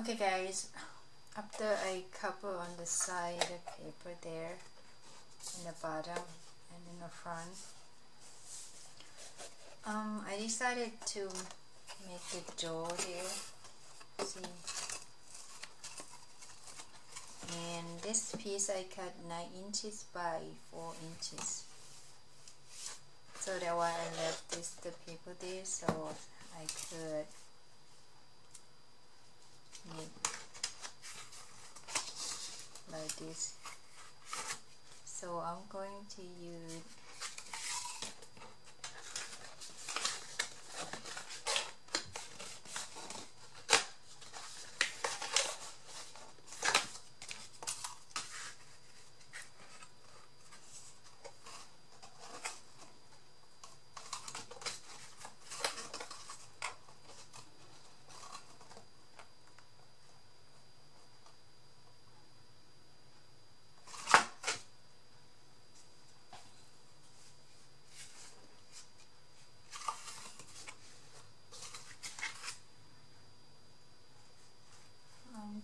Okay guys, after I cover on the side the paper there, in the bottom and in the front, I decided to make the jaw there, see, and this piece I cut 9 inches by 4 inches, so that's why I left the paper there so I could make like this. So I'm going to use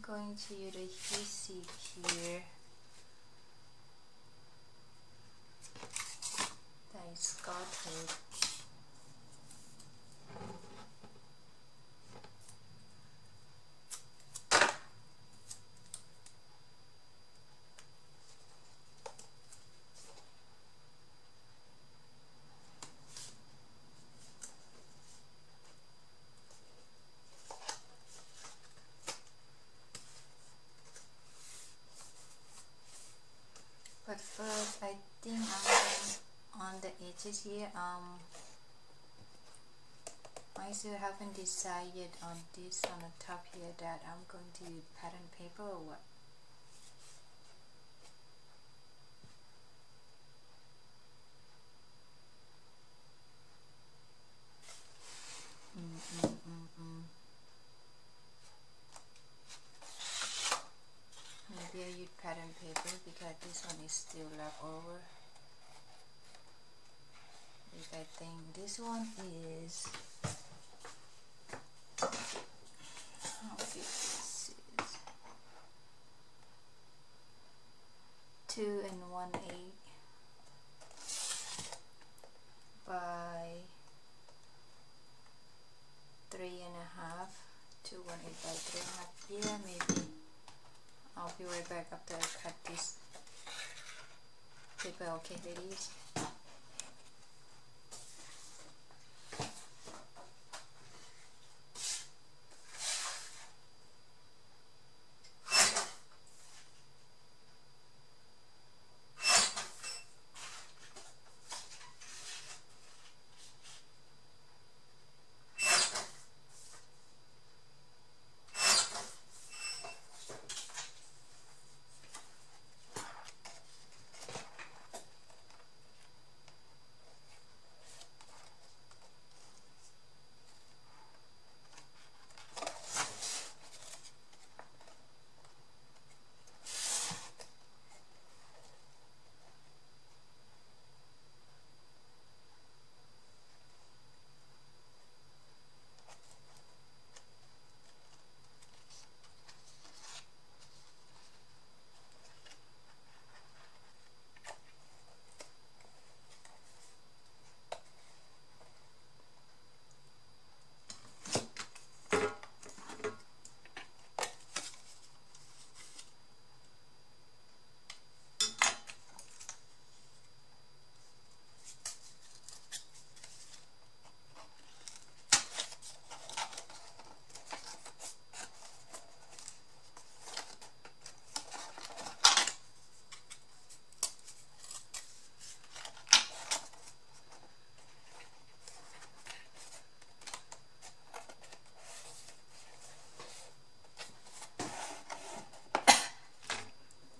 going to use a adhesive here that is scattered. But first, I think I'm going on the edges here. I still haven't decided on this on the top here that I'm going to use pattern paper or what. Maybe I use pattern paper because this one is still left over. If I think this one is, how big this is, 2 1/8 by 3.5, 2 1/8 by 3.5. Yeah, maybe. I'll be right back after I cut this paper. Okay, ladies.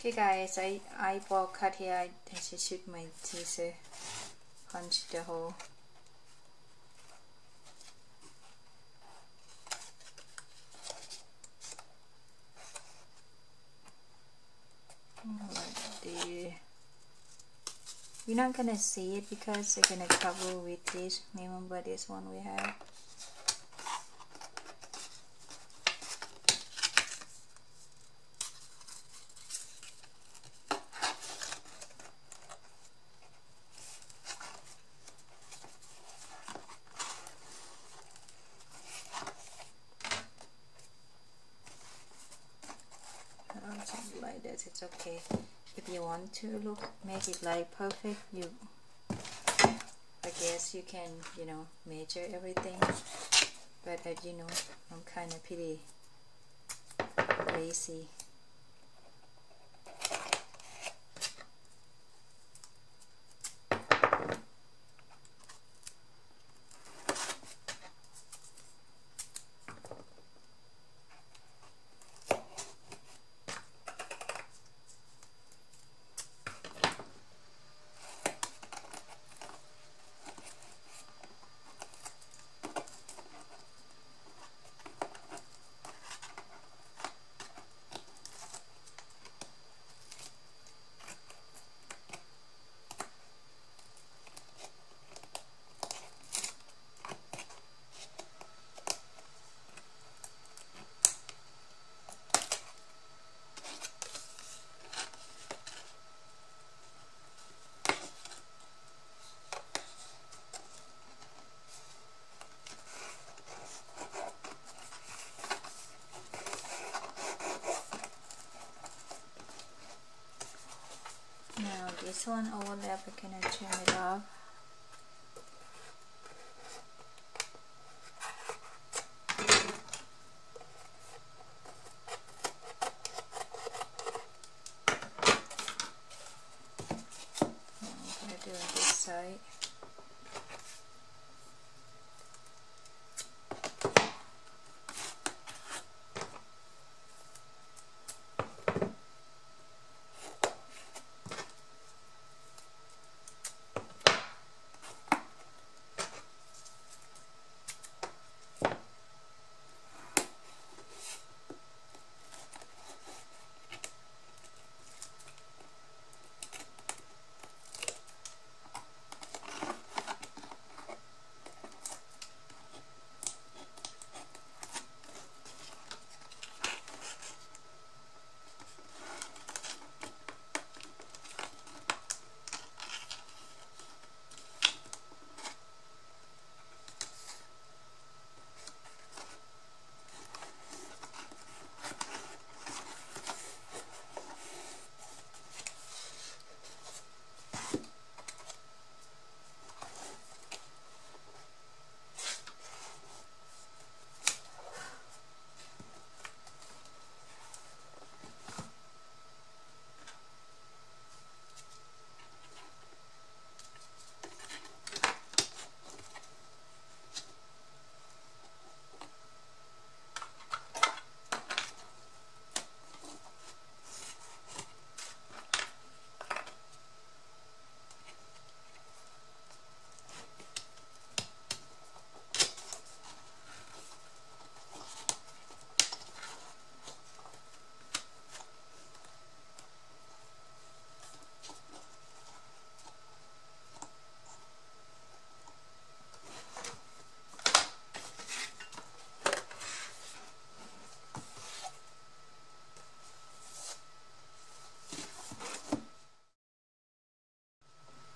Okay guys, I ball cut here. I just shoot my teeth, punch the hole. We're not gonna see it because we're gonna cover with this. Remember this one we have. distance, it's okay. If you want to make it like perfect, I guess you can, measure everything. But I'm kind of pretty lazy. Now this one overlap, I cannot trim it off. I'm going to do on this side.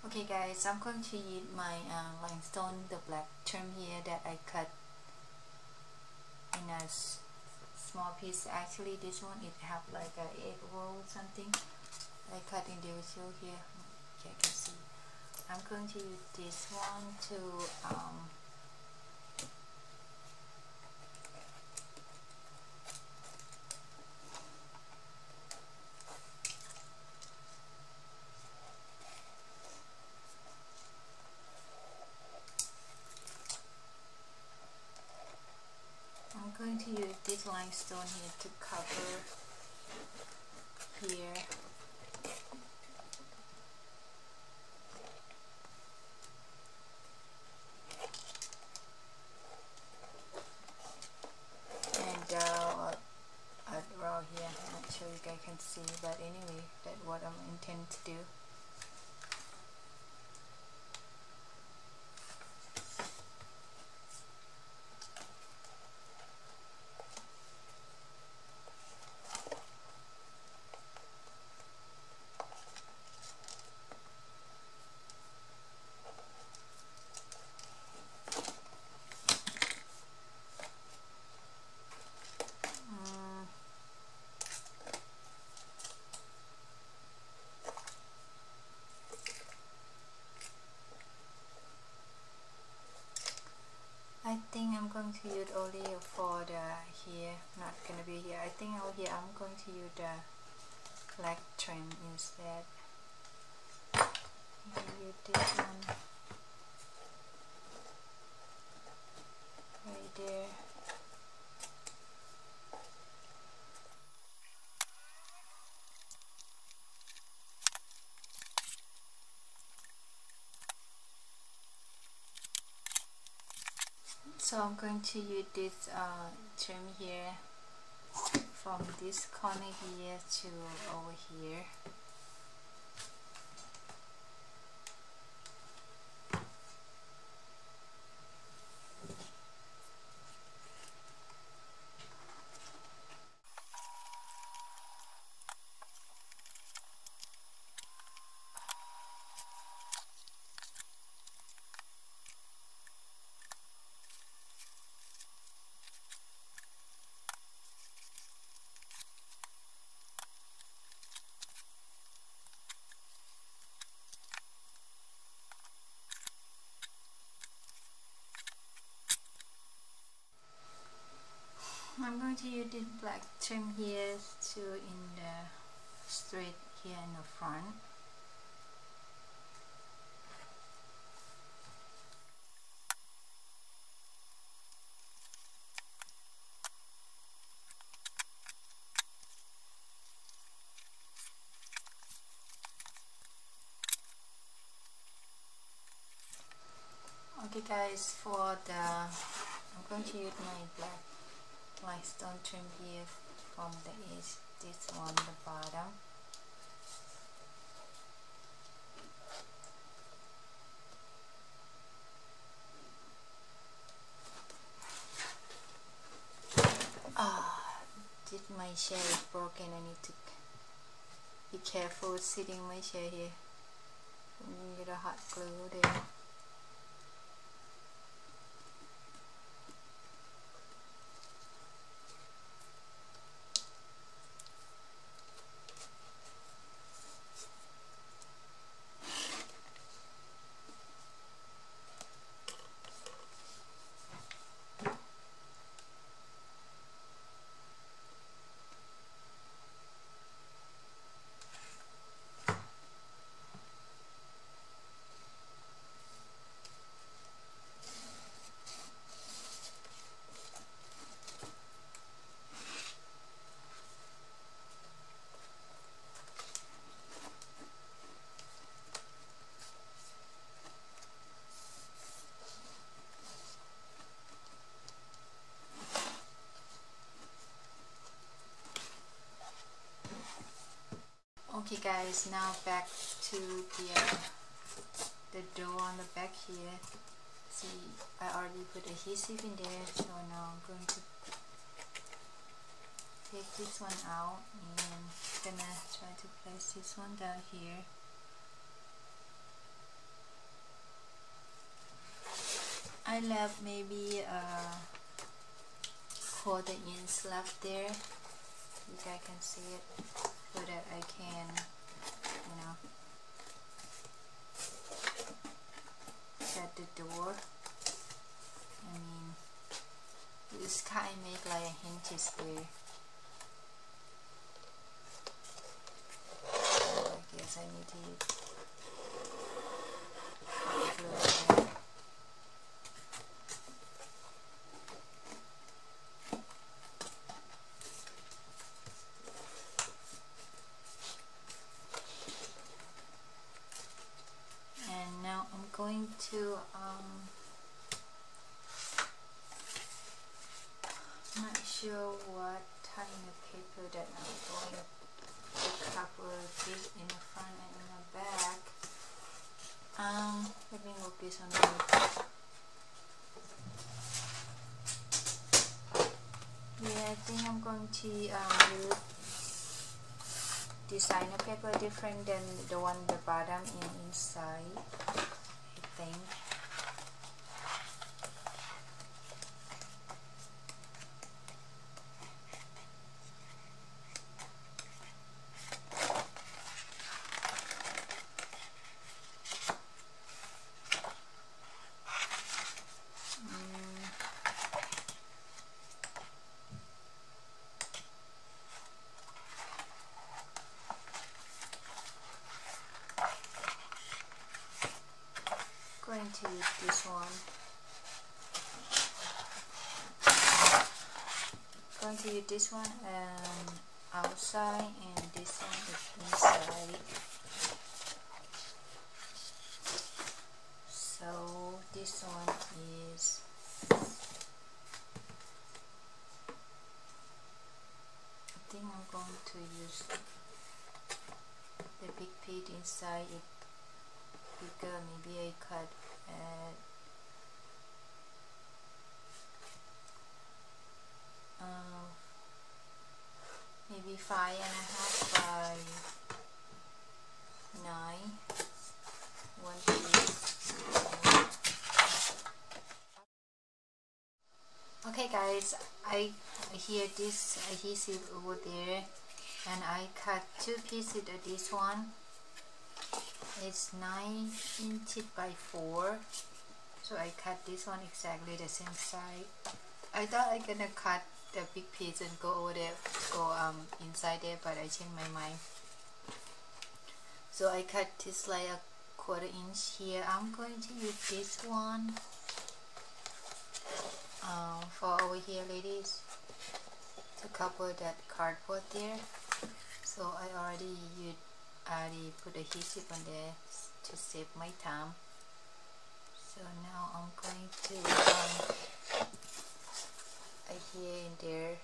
Okay guys, I'm going to use my limestone, the black trim here that I cut in a small piece. Actually this one, it have like a 8 roll something. I cut individual here. Okay, you can see. I'm going to use this one to use this limestone here to cover here. And around here, I'm not sure you guys can see, but anyway, that's what I'm intending to do. think I'm going to use only for the here, not gonna be here. I think over here I'm going to use the black trim instead. Use this one right there. So I'm going to use this trim here from this corner here to over here. I'm going to use this black trim here to in the straight here in the front. Okay guys, for the I'm going to use my black limestone trim here from the edge, this one, the bottom. This my chair is broken. I need to be careful sitting my chair here. Get a hot glue there. Okay guys, now back to the door on the back here. See, I already put adhesive in there, so now I'm going to take this one out and gonna try to place this one down here. I left maybe quarter inch left there. You guys can see it, so that I can, you know, set the door. I mean, this kind of make like a hinges there. So I guess I need to use glue there. Going to not sure what kind of paper that I'm going to cover this in the front and in the back. Let me move this on. Yeah, I think I'm going to use designer paper different than the one the bottom and inside. Thing. going to use this one. Going to use this one outside, and this one is inside. So this one is I think I'm going to use the big piece inside it bigger. Maybe I cut at maybe 5.5 by 9, one piece. Okay guys, I hear this adhesive over there, and I cut 2 pieces of this one. It's 9 inches by 4, so I cut this one exactly the same size. I thought I gonna cut the big piece and go over there, go inside there, but I changed my mind. So I cut this like a 1/4 inch here. I'm going to use this one for over here, ladies, to cover that cardboard there. So I already put adhesive on there to save my time. So now I'm going to adhere in there.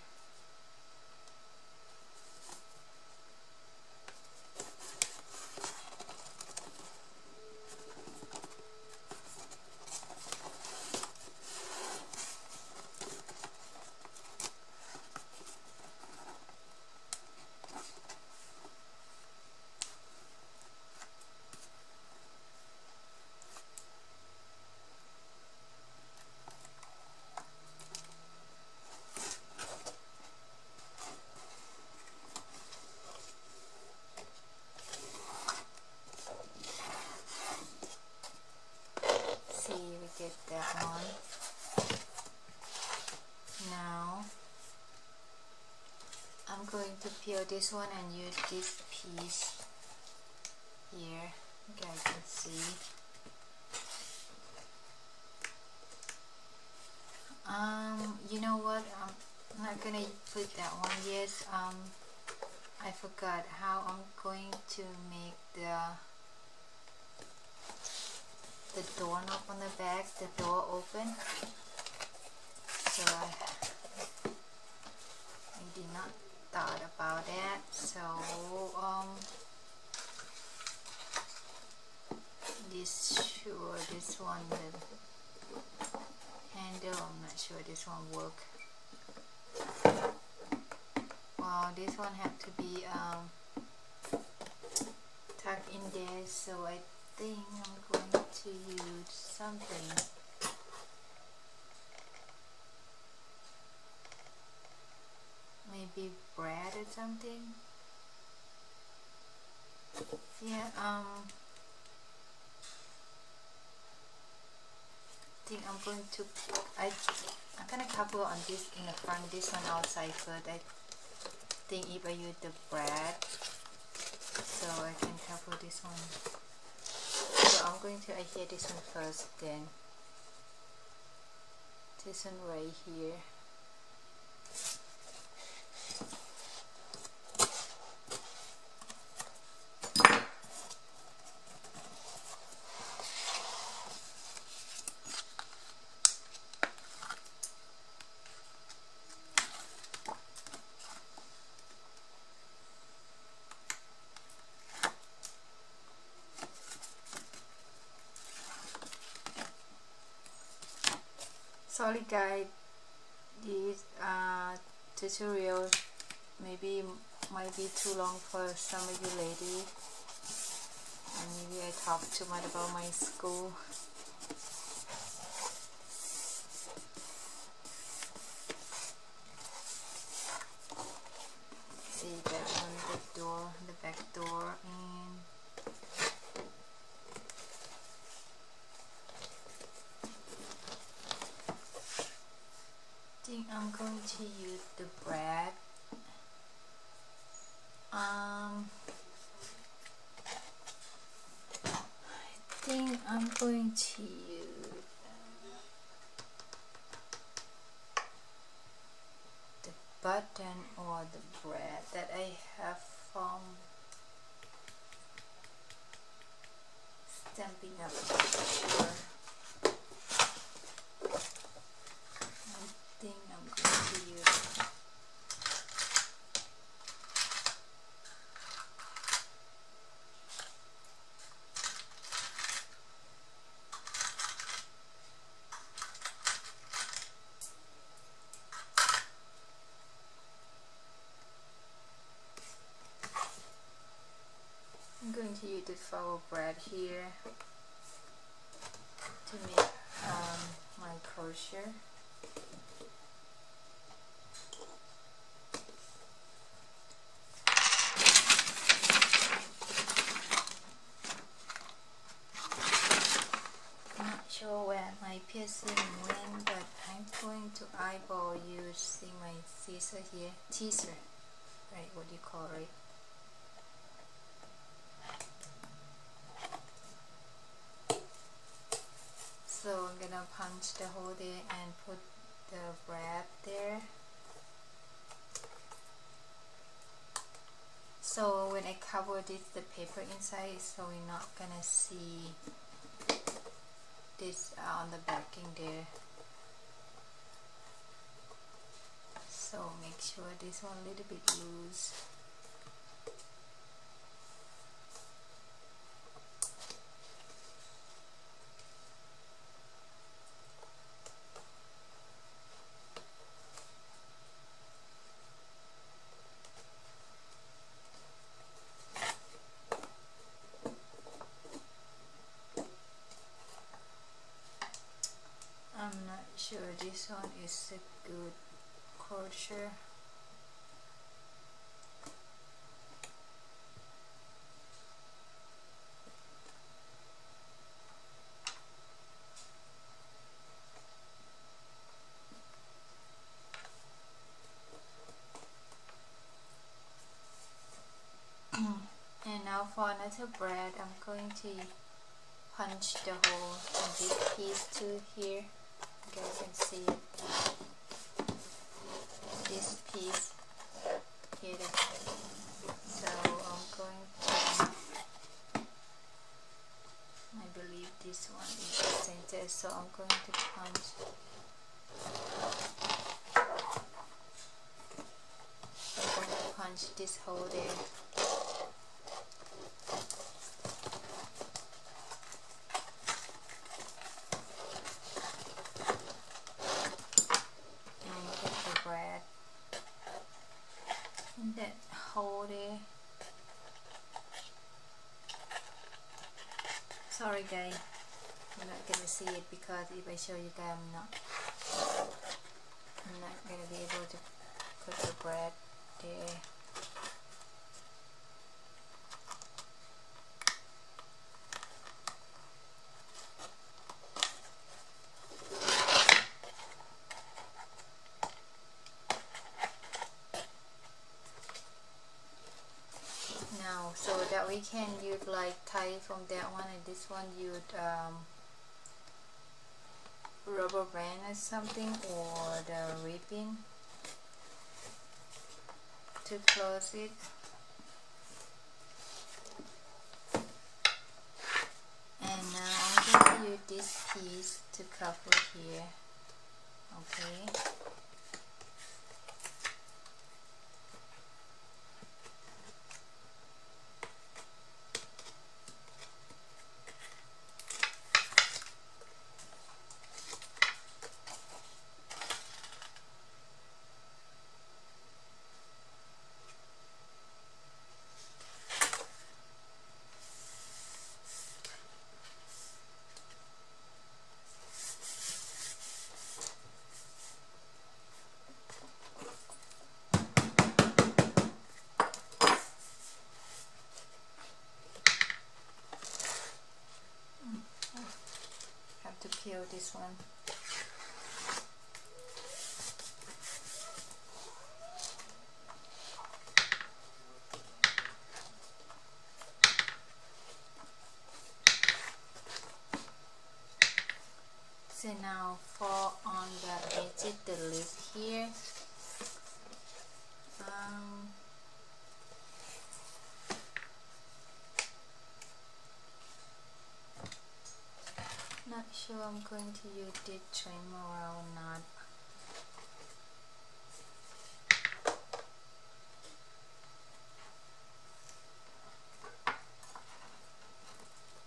Get that one. Now I'm going to peel this one and use this piece here. You guys can see. You know what? I'm not gonna put that one yet. I forgot how I'm going to make the doorknob on the back, the door open. So I did not thought about that. So this one, the handle, I'm not sure this one work. Well, this one have to be tucked in there, so I think I'm going to use something. Maybe bread or something. Yeah, I think I'm going to I'm gonna cover on this in the front, this one outside first. I think if I use the bread, so I can cover this one. So I'm going to adhere this one first, then this one right here. Sorry guys, this tutorial might be too long for some of you ladies, and maybe I talk too much about my school. See that one, the door, the back door, and I think I'm going to use the bread. I think I'm going to use button or the bread that I have from Stampin' Up. Sure. I think I'm going to use it. I'm going to use the flour bread here to make my crochet. I'm not sure where my piercing went, but I'm going to eyeball using my scissor here. Teaser, right? What do you call it? So I'm gonna punch the hole there and put the bread there. So when I cover this, the paper inside, so we're not gonna see this on the backing there. So make sure this one a little bit loose. I'm not sure this one is a good crochet. And now for another bread, I'm going to punch the hole in this piece too here. You guys can see it. This piece here. So I'm going to, I believe this one is the center, so I'm going to punch. I'm going to punch this hole there. That hole there. Sorry guys, you're not gonna see it because if I show you guys, I'm not gonna be able to put the bread there. So that we can use like tie from that one, and this one use rubber band or something, or the ribbon to close it. And now I'm going to use this piece to cover here. Okay. To peel this one. So now for on the edge of the lip here, Not sure I'm going to use this trim around or not.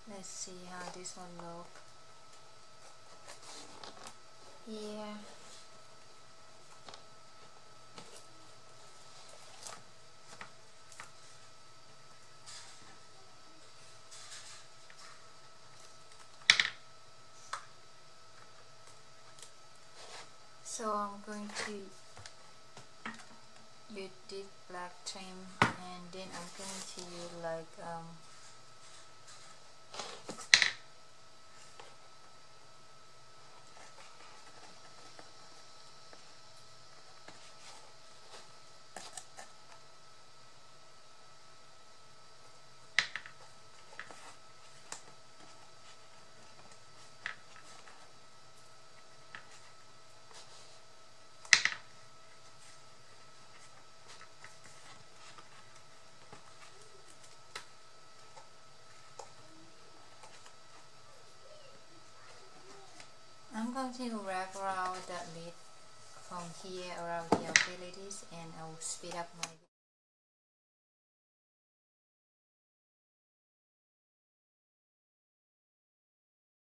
Let's see how this one look. Yeah. So I'm going to use this black trim, and then I'm going to use like I'm going to wrap around that lid from here around here, okay ladies, and I will speed up my